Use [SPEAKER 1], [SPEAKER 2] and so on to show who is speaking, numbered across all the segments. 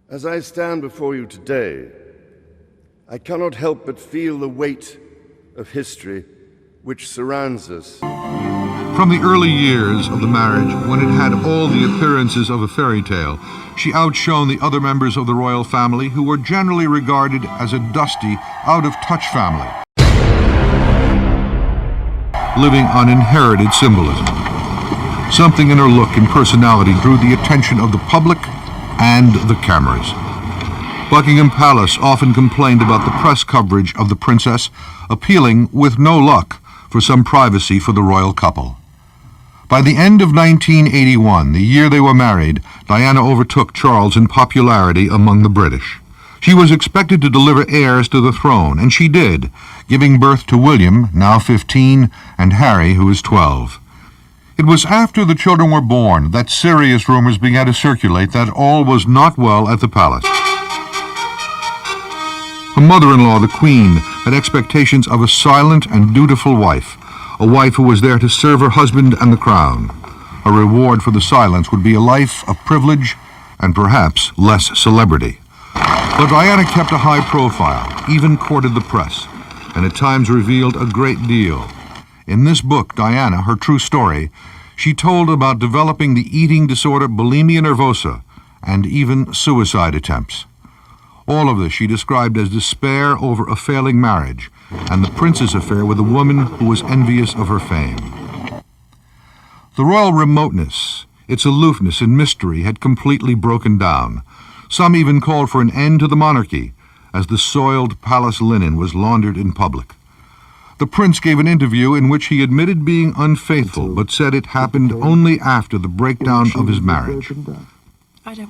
[SPEAKER 1] As I stand before you today, I cannot help but feel the weight of history which surrounds us.
[SPEAKER 2] From the early years of the marriage, when it had all the appearances of a fairy tale, she outshone the other members of the royal family, who were generally regarded as a dusty, out-of-touch family, living on inherited symbolism. Something in her look and personality drew the attention of the public and the cameras. Buckingham Palace often complained about the press coverage of the princess, appealing, with no luck, for some privacy for the royal couple. By the end of 1981, the year they were married, Diana overtook Charles in popularity among the British. She was expected to deliver heirs to the throne, and she did, giving birth to William, now 15, and Harry, who is 12. It was after the children were born that serious rumors began to circulate that all was not well at the palace. Her mother-in-law, the Queen, had expectations of a silent and dutiful wife, a wife who was there to serve her husband and the crown. Her reward for the silence would be a life of privilege and perhaps less celebrity. But Diana kept a high profile, even courted the press, and at times revealed a great deal. In this book, Diana, her true story, she told about developing the eating disorder bulimia nervosa and even suicide attempts. All of this she described as despair over a failing marriage and the prince's affair with a woman who was envious of her fame. The royal remoteness, its aloofness and mystery had completely broken down. Some even called for an end to the monarchy, as the soiled palace linen was laundered in public. The prince gave an interview in which he admitted being unfaithful, but said it happened only after the breakdown of his marriage.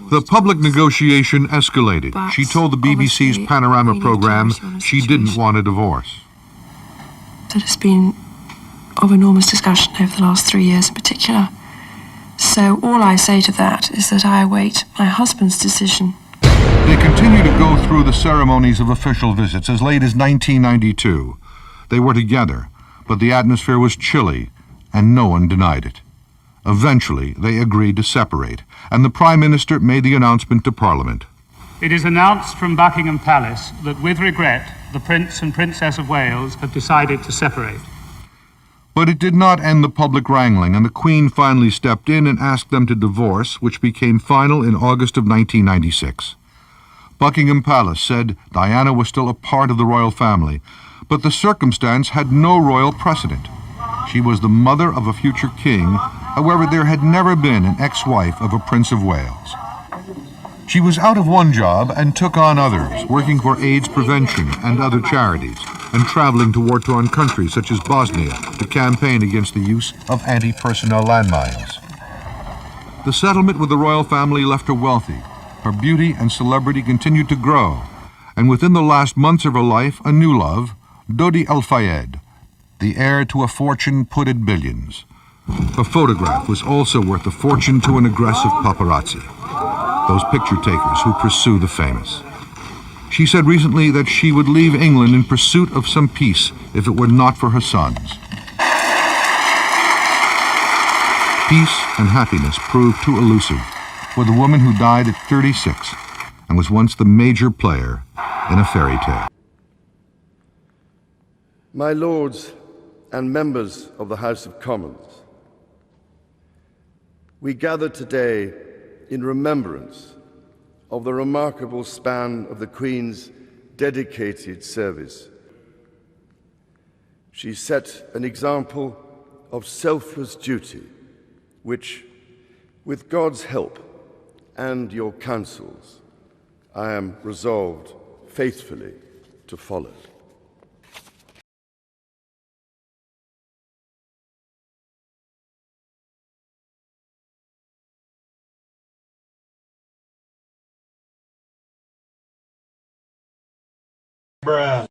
[SPEAKER 2] The public negotiation escalated. She told the BBC's Panorama program she didn't want a divorce.
[SPEAKER 3] That has been of enormous discussion over the last 3 years in particular. So all I say to that is that I await my husband's decision.
[SPEAKER 2] They continue to go through the ceremonies of official visits as late as 1992. They were together, but the atmosphere was chilly, and no one denied it. Eventually, they agreed to separate, and the Prime Minister made the announcement to Parliament.
[SPEAKER 4] It is announced from Buckingham Palace that, with regret, the Prince and Princess of Wales have decided to separate.
[SPEAKER 2] But it did not end the public wrangling, and the Queen finally stepped in and asked them to divorce, which became final in August of 1996. Buckingham Palace said Diana was still a part of the royal family, but the circumstance had no royal precedent. She was the mother of a future king. However, there had never been an ex-wife of a Prince of Wales. She was out of one job and took on others, working for AIDS prevention and other charities, and traveling to war-torn countries such as Bosnia to campaign against the use of anti-personnel landmines. The settlement with the royal family left her wealthy. Her beauty and celebrity continued to grow, and within the last months of her life, a new love, Dodi El Fayed, the heir to a fortune put at billions. Her photograph was also worth a fortune to an aggressive paparazzi, those picture takers who pursue the famous. She said recently that she would leave England in pursuit of some peace if it were not for her sons. Peace and happiness proved too elusive for the woman who died at 36 and was once the major player in a fairy tale.
[SPEAKER 1] My lords and members of the House of Commons, we gather today in remembrance of the remarkable span of the Queen's dedicated service. She set an example of selfless duty, which, with God's help and your counsels, I am resolved faithfully to follow.
[SPEAKER 5] Bruh.